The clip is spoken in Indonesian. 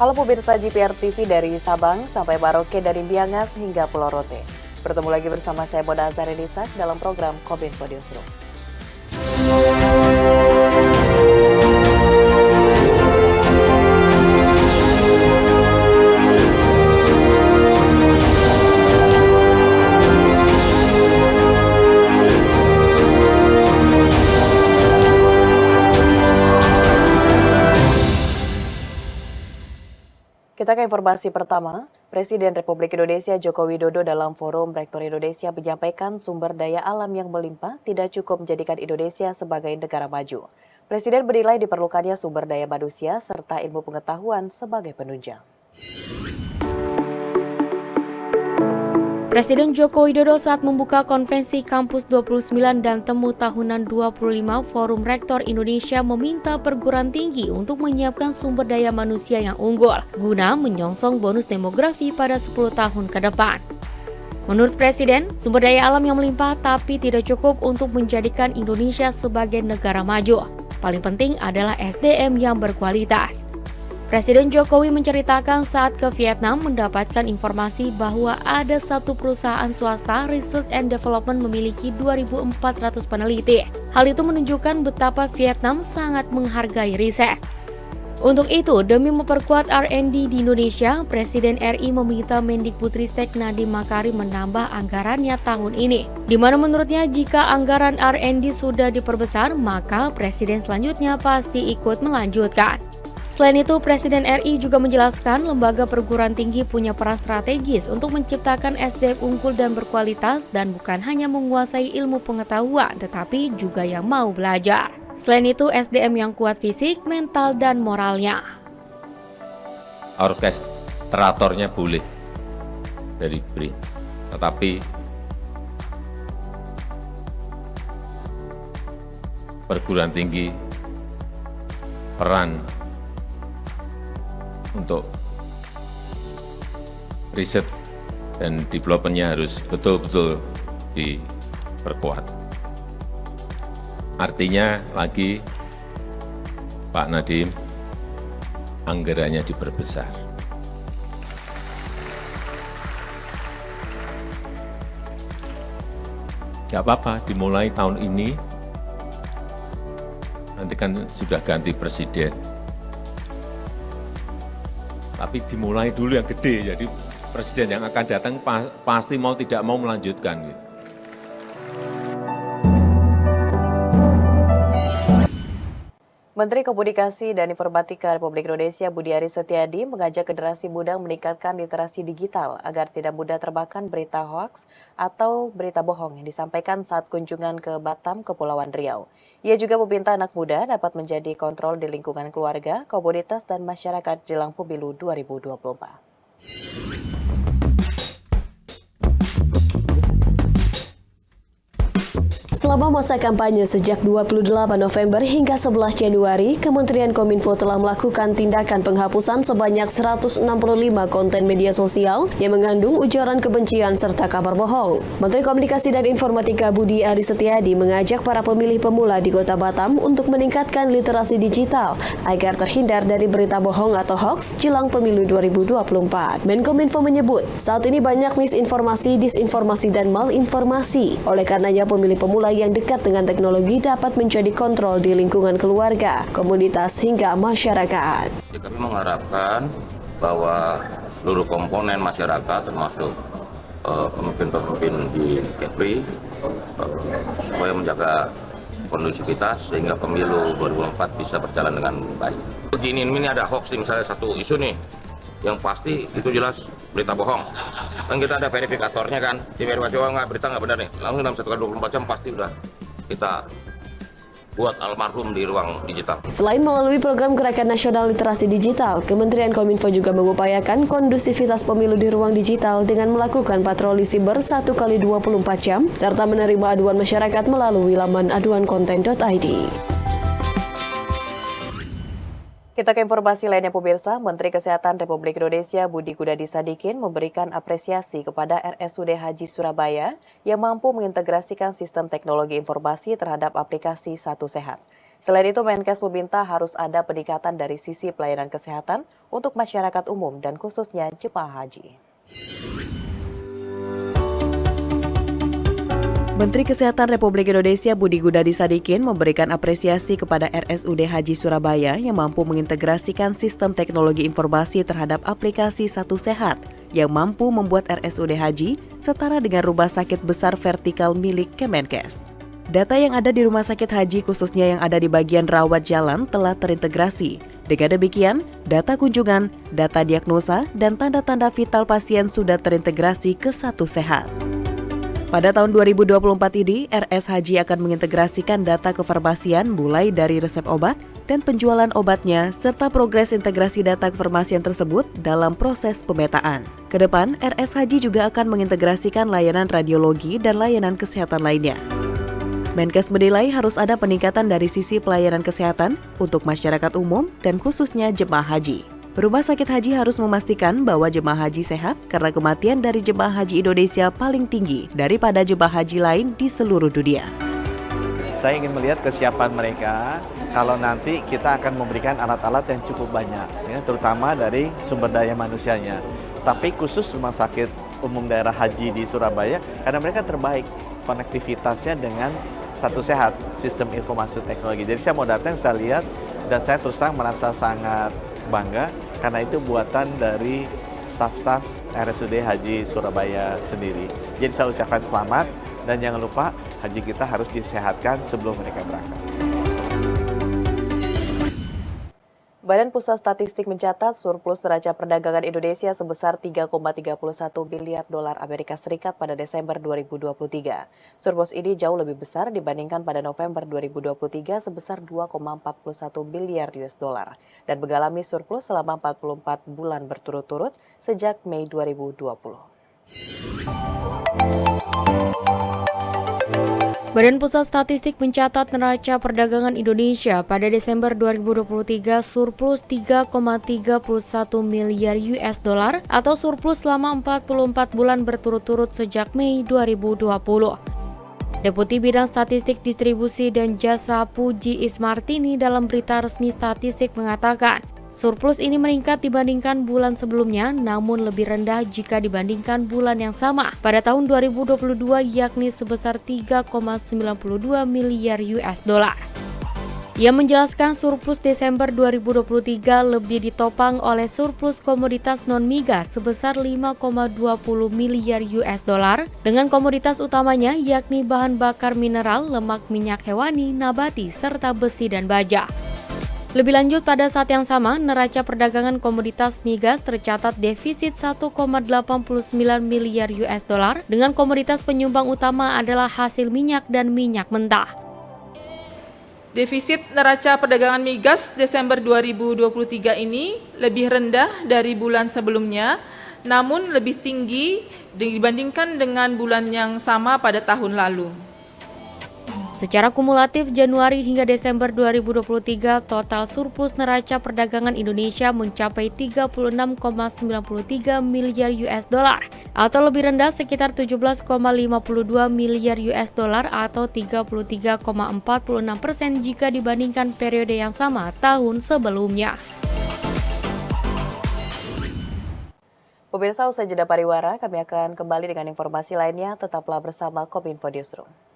Halo pemirsa GPR TV dari Sabang sampai Maroke dari Miangas hingga Pulau Rote. Bertemu lagi bersama saya Boda Azarenisa dalam program Kominfo Newsroom. Kita ke informasi pertama. Presiden Republik Indonesia Joko Widodo dalam Forum Rektor Indonesia menyampaikan sumber daya alam yang melimpah tidak cukup menjadikan Indonesia sebagai negara maju. Presiden menilai diperlukannya sumber daya manusia serta ilmu pengetahuan sebagai penunjang. Presiden Joko Widodo saat membuka konferensi Kampus 29 dan Temu Tahunan 25 Forum Rektor Indonesia meminta perguruan tinggi untuk menyiapkan sumber daya manusia yang unggul guna menyongsong bonus demografi pada 10 tahun ke depan. Menurut Presiden, sumber daya alam yang melimpah tapi tidak cukup untuk menjadikan Indonesia sebagai negara maju. Paling penting adalah SDM yang berkualitas. Presiden Jokowi menceritakan saat ke Vietnam mendapatkan informasi bahwa ada satu perusahaan swasta Research and Development memiliki 2.400 peneliti. Hal itu menunjukkan betapa Vietnam sangat menghargai riset. Untuk itu, demi memperkuat R&D di Indonesia, Presiden RI meminta Mendikbudristek Nadiem Makarim menambah anggarannya tahun ini. Di mana menurutnya jika anggaran R&D sudah diperbesar, maka Presiden selanjutnya pasti ikut melanjutkan. Selain itu, Presiden RI juga menjelaskan lembaga perguruan tinggi punya peran strategis untuk menciptakan SDM unggul dan berkualitas dan bukan hanya menguasai ilmu pengetahuan, tetapi juga yang mau belajar. Selain itu, SDM yang kuat fisik, mental, dan moralnya. Orkestratornya boleh dari BRIN, tetapi perguruan tinggi peran untuk riset dan development-nya harus betul-betul diperkuat. Artinya lagi Pak Nadiem anggarannya diperbesar. Gak apa-apa, dimulai tahun ini, nanti kan sudah ganti presiden. Tapi dimulai dulu yang gede, jadi presiden yang akan datang pasti mau tidak mau melanjutkan. Menteri Komunikasi dan Informatika Republik Indonesia Budi Aris Setiadi mengajak generasi muda meningkatkan literasi digital agar tidak mudah termakan berita hoaks atau berita bohong yang disampaikan saat kunjungan ke Batam, Kepulauan Riau. Ia juga meminta anak muda dapat menjadi kontrol di lingkungan keluarga, komunitas, dan masyarakat jelang pemilu 2024. Selama masa kampanye sejak 28 November hingga 11 Januari, Kementerian Kominfo telah melakukan tindakan penghapusan sebanyak 165 konten media sosial yang mengandung ujaran kebencian serta kabar bohong. Menteri Komunikasi dan Informatika Budi Aris Setiadi mengajak para pemilih pemula di Kota Batam untuk meningkatkan literasi digital agar terhindar dari berita bohong atau hoax jelang pemilu 2024. Menkominfo menyebut, saat ini banyak misinformasi, disinformasi, dan malinformasi. Oleh karenanya, pemilih pemula yang dekat dengan teknologi dapat menjadi kontrol di lingkungan keluarga, komunitas, hingga masyarakat. Kami mengharapkan bahwa seluruh komponen masyarakat termasuk pemimpin-pemimpin di Kepri supaya menjaga kondusivitas sehingga pemilu 2024 bisa berjalan dengan baik. Begini, ini ada hoax misalnya satu isu nih, yang pasti itu jelas berita bohong. Kan kita ada verifikatornya kan, di verifikasi nggak berita nggak benar nih, langsung dalam 1x24 jam pasti udah kita buat almarhum di ruang digital. Selain melalui program Gerakan Nasional Literasi Digital, Kementerian Kominfo juga mengupayakan kondusivitas pemilu di ruang digital dengan melakukan patroli siber 1x24 jam, serta menerima aduan masyarakat melalui laman aduankonten.id. Kita ke informasi lainnya pemirsa, Menteri Kesehatan Republik Indonesia Budi Gunadi Sadikin memberikan apresiasi kepada RSUD Haji Surabaya yang mampu mengintegrasikan sistem teknologi informasi terhadap aplikasi Satu Sehat. Selain itu, Menkes meminta harus ada peningkatan dari sisi pelayanan kesehatan untuk masyarakat umum dan khususnya jemaah haji. Menteri Kesehatan Republik Indonesia Budi Gunadi Sadikin memberikan apresiasi kepada RSUD Haji Surabaya yang mampu mengintegrasikan sistem teknologi informasi terhadap aplikasi Satu Sehat yang mampu membuat RSUD Haji setara dengan rumah sakit besar vertikal milik Kemenkes. Data yang ada di rumah sakit haji khususnya yang ada di bagian rawat jalan telah terintegrasi. Dengan demikian, data kunjungan, data diagnosa, dan tanda-tanda vital pasien sudah terintegrasi ke Satu Sehat. Pada tahun 2024 ini, RS Haji akan mengintegrasikan data kefarmasian mulai dari resep obat dan penjualan obatnya serta progres integrasi data kefarmasian tersebut dalam proses pemetaan. Kedepan, RS Haji juga akan mengintegrasikan layanan radiologi dan layanan kesehatan lainnya. Menkes menilai harus ada peningkatan dari sisi pelayanan kesehatan untuk masyarakat umum dan khususnya jemaah haji. Rumah sakit haji harus memastikan bahwa jemaah haji sehat karena kematian dari jemaah haji Indonesia paling tinggi daripada jemaah haji lain di seluruh dunia. Saya ingin melihat kesiapan mereka kalau nanti kita akan memberikan alat-alat yang cukup banyak, ya, terutama dari sumber daya manusianya. Tapi khusus Rumah Sakit Umum Daerah Haji di Surabaya, karena mereka terbaik konektivitasnya dengan Satu Sehat, sistem informasi teknologi. Jadi saya mau datang, saya lihat, dan saya terus terang merasa sangat bangga karena itu buatan dari staf-staf RSUD Haji Surabaya sendiri. Jadi saya ucapkan selamat dan jangan lupa haji kita harus disehatkan sebelum mereka berangkat. Badan Pusat Statistik mencatat surplus neraca perdagangan Indonesia sebesar 3,31 miliar dolar Amerika Serikat pada Desember 2023. Surplus ini jauh lebih besar dibandingkan pada November 2023 sebesar 2,41 miliar US dollar dan mengalami surplus selama 44 bulan berturut-turut sejak Mei 2020. Badan Pusat Statistik mencatat neraca perdagangan Indonesia pada Desember 2023 surplus 3,31 miliar US dollar atau surplus selama 44 bulan berturut-turut sejak Mei 2020. Deputi Bidang Statistik Distribusi dan Jasa Puji Ismartini dalam berita resmi statistik mengatakan, surplus ini meningkat dibandingkan bulan sebelumnya, namun lebih rendah jika dibandingkan bulan yang sama pada tahun 2022 yakni sebesar 3,92 miliar US dollar. Ia menjelaskan surplus Desember 2023 lebih ditopang oleh surplus komoditas non-migas sebesar 5,20 miliar US dollar dengan komoditas utamanya yakni bahan bakar mineral, lemak minyak hewani, nabati, serta besi dan baja. Lebih lanjut, pada saat yang sama, neraca perdagangan komoditas migas tercatat defisit 1,89 miliar US dollar dengan komoditas penyumbang utama adalah hasil minyak dan minyak mentah. Defisit neraca perdagangan migas Desember 2023 ini lebih rendah dari bulan sebelumnya, namun lebih tinggi dibandingkan dengan bulan yang sama pada tahun lalu. Secara kumulatif Januari hingga Desember 2023, total surplus neraca perdagangan Indonesia mencapai 36,93 miliar US dollar atau lebih rendah sekitar 17,52 miliar US dollar atau 33,46% jika dibandingkan periode yang sama tahun sebelumnya. Pemirsa, usai jeda pariwara, kami akan kembali dengan informasi lainnya. Tetaplah bersama Kominfo Newsroom.